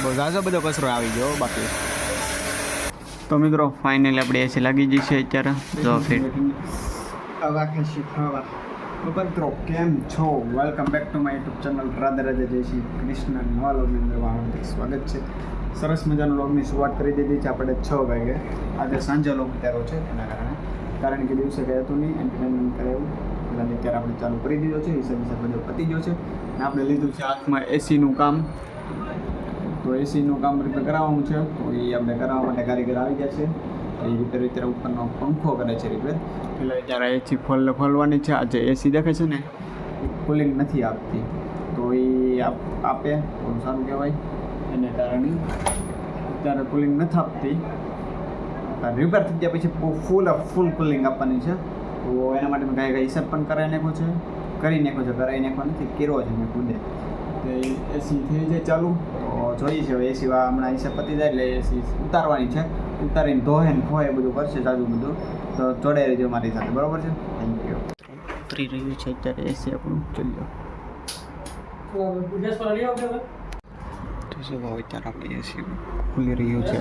બહુ ઝાઝો બધો કચરો આવી ગયો બાકી. તો મિત્રો ફાઇનલી આપણે એસી લાગી ગઈ છે અત્યારે. જો ફિટ મિત્રો કેમ છો? Welcome back to my YouTube channel Radhe Radhe જય શ્રી કૃષ્ણ. નવા લોગની અંદર હાર્દિક સ્વાગત છે. સરસ મજાનો લોગની શરૂઆત કરી દીધી છે આપણે 6 વાગે. આજે સાંજે લોગ ઉતાર્યો છે એના કારણ કે દિવસે ગયા હતું નહીં, એન્ટરટેનમેન્ટ કરે એવું એટલે અત્યારે આપણે ચાલુ કરી દીધો છે. હિસાબ બધો પતી ગયો છે અને આપણે લીધું છે હાથમાં એસીનું કામ. તો એસીનું કામ રિપેર કરાવવાનું છે, તો એ આપણે કરાવવા માટે કારીગર આવી ગયા છે. એ રિપેર અત્યારે ઉપરનો પંખો કરે છે રિપેર. એટલે જ્યારે એસી ખોલવાની છે. આજે એસી દેખે છે ને કુલિંગ નથી આપતી, તો એ આપે તો સારું કહેવાય. એને કારણે અત્યારે કુલિંગ નથી આપતી. રિપેર થઈ ગયા પછી ફૂલ કુલિંગ આપવાની છે. તો એના માટે મેં કાંઈ હિસાબ પણ કરાવી નાખ્યો છે, કરાવી નાખવા નથી કર્યો છે મેં ખુદે. તો એસી થઈ જાય ચાલુ, તો જોઈએ છે હવે એસી હમણાં હિસાબ પતી જાય એટલે એસી ઉતારવાની છે. ઉતારીને ધોહે ને ખોએ બધું કરશે સાજુ બધું. તો જોડાઈ રહેજો મારી સાથે, બરાબર છે? Thank you. ઉતરી રહ્યું છે અત્યારે એસી આપણું. ચાલો તો શું ભાવ અત્યારે આપણે એસી ખુલી રહ્યું છે.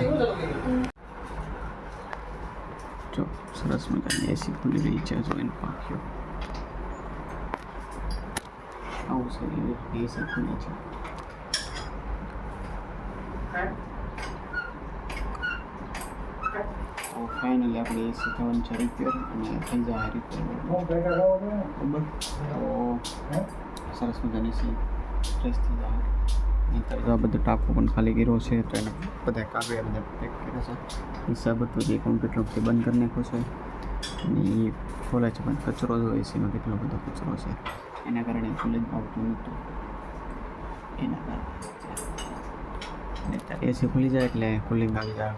જો સરસ મજાની એસી ખુલી રહી છે. જો એને પાક્યો આવું છે એસી ખુલી છે. ફાઇનલી આપણે એસી થવાનું છે રિપેર અને થઈ જાય રિપેર. બરાબર, તો સરસ મજાની એસી ફ્રેશ થઈ જાય. નહીંતર તો આ બધું ટાંકો પણ ખાલી કર્યો છે, તો એને બધા કાગળ બધા પેક કર્યા છે. હિસાબ હતું જે કમ્પ્યુટરથી બંધ કરી નાખ્યો છે અને એ ખોલે છે, પણ કચરો જો એસીમાં કેટલો બધો કચરો છે એના કારણે ખુલે જ આવતું નહોતું. એના કારણે એસી ખુલી જાય એટલે કુલિંગ આવી જાય.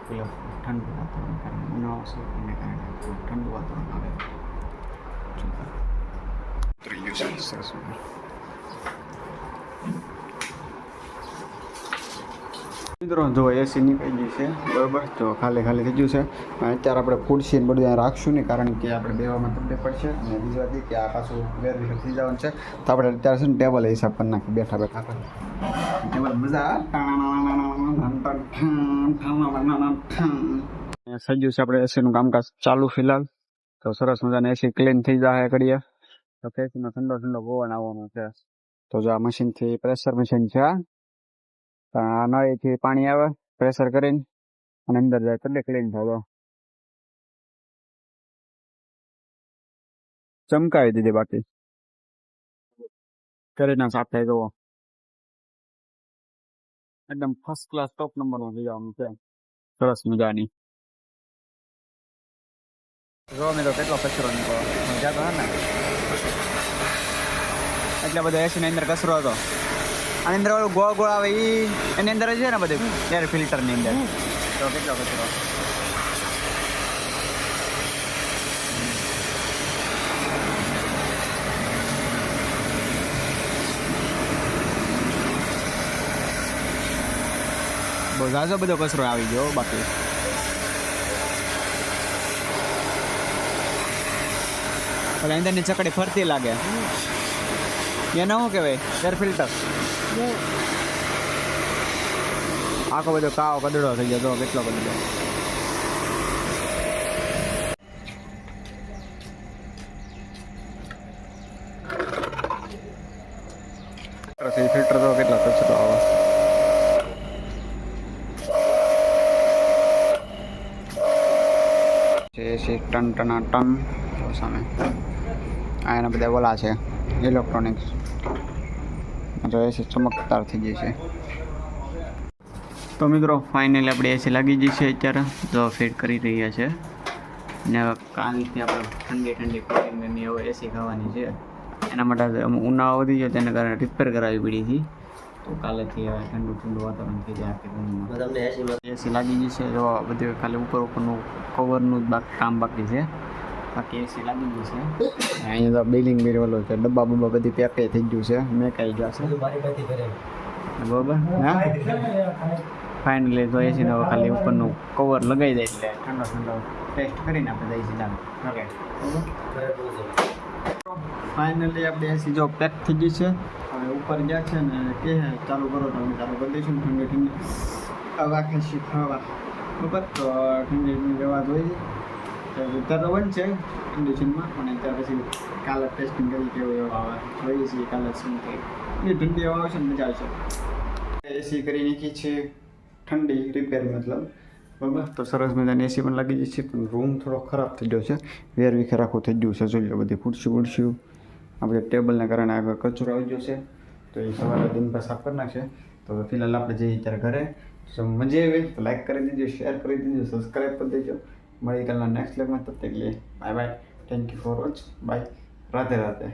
ઠંડુ વાતાવરણ કારણે ઉનાળો છે એને કારણે ઠંડુ વાતાવરણ આવે. સરસ મિત્રો જો એસી નીકળી ગઈ છે, બરાબર. તો ખાલી થઈ ગયું છે. અત્યારે આપણે ખુરશી બધું ત્યાં રાખશું નહીં, કારણ કે આપણે બેવામાં તકલીફ પડશે. અને બીજી વાત એ કે આ પાછું ગેરરીફર થઈ જવાનું છે, તો આપણે અત્યારે છે ને ટેબલ હિસાબ કરી નાખી બેઠા ટેબલ મજા સજ્યું છે. આપણે એસીનું કામકાજ ચાલુ ફિલહાલ. તો સરસ મજાને એસી ક્લીન થઈ જાય કરીએ તો એસીનો ઠંડો પવન આવવાનો છે. તો જો આ મશીનથી પ્રેશર મશીન છે. આ નળીથી પાણી આવે પ્રેશર કરીને અને અંદર જાય એટલે ક્લીન થાય. ચમકાવી દીધી બાકી કરીને સાફ થાય. જુઓ એકદમ ફર્સ્ટ ક્લાસ ટોપ નંબરનું થઈ જવાનું છે. સરસ મજાની. જો મિત્રો કેટલો કચરો નીકળો મજા તો ને. એટલે બધો એસીની અંદર કચરો હતો. આની અંદર ઓલું ગોળ આવે એની અંદર છે ને બધું એર ફિલ્ટરની અંદર. તો કેટલો કચરો. બહુ ઝાઝો બધો કચરો આવી ગયો બાકી. એટલે અંદરની ચકડી ફરતી લાગે. એને શું કહેવાય? Air filter. આખો બધો કાળો કદડો થઈ ગયો. તો કેટલો કદડો. ફિલ્ટર તો કેટલા કચરો આવે. ટન સામે આ એના બધા ઓલા છે ઇલેક્ટ્રોનિક્સ. જો એસી ચમકદાર થઈ ગઈ છે. તો મિત્રો ફાઇનલી આપણે એસી લાગી ગઈ છે અત્યારે. જો ફિટ કરી રહ્યા છે ને કાલથી આપણે ઠંડી કુલિંગની હવે એસી ખાવાની છે. એના માટે ઉનાળો વધી ગયો તેના કારણે રિપેર કરાવી પડી હતી. તો કાલેથી હવે ઠંડુ વાતાવરણ થઈ જાય આખી રૂમમાં. એસી લાગી ગઈ છે. જો બધું ખાલી ઉપરનું કવરનું જ કામ બાકી છે. બાકી એસી લાગી ગઈ છે. અહીંયા તો બિલિંગ બી ઓલો છે, ડબ્બા બબ્બા બધી પેકે થઈ ગયું છે, મેકાઈ ગયા છે. બરાબર. હા ફાઇનલી તો એસીનો ખાલી ઉપરનું કવર લગાવી દે એટલે ઠંડો ટેસ્ટ કરીને આપણે એસી લાગે. ફાઇનલી આપણે એસી જો પેક થઈ ગઈ છે. હવે ઉપર ગયા છે ને કે ચાલુ કરો તો અમે ચાલુ કરી દઈશું ને ઠંડી ઠંડી હવા ખાસી હવા બરાબર. તો ઠંડી ઠંડી હવા જોઈએ તો અત્યારે તો બંધ છે કન્ડિશનમાં, પણ અત્યારે પછી કાલે ટેસ્ટિંગ કરી કેવું એવા આવે જોઈએ છીએ કાલે શું થાય. એ ઠંડી હવા આવશે ને મજા આવશે. એસી કરી નાખી છે ઠંડી રિપેર મતલબ બરાબર. તો સરસ મજાની એસી પણ લાગી જશે, પણ રૂમ થોડો ખરાબ થઈ ગયો છે, વેર વિખેર આખું થઈ ગયું છે. જોઈ લો બધી ખુરશી આપણે ટેબલના કારણે આગળ કચરો આવી ગયો છે, તો એ સવારે દિન પર સાફ કરી નાખશે. તો ફિલહાલ આપણે જઈએ અત્યારે ઘરે. જો મજા આવી તો લાઈક કરી દેજો, શેર કરી દેજો, સબસ્ક્રાઈબ કરી દેજો. મળી કાલના નેક્સ્ટ લેગમાં. તબ તક લે bye bye, thank you for watch, bye, Radhe Radhe.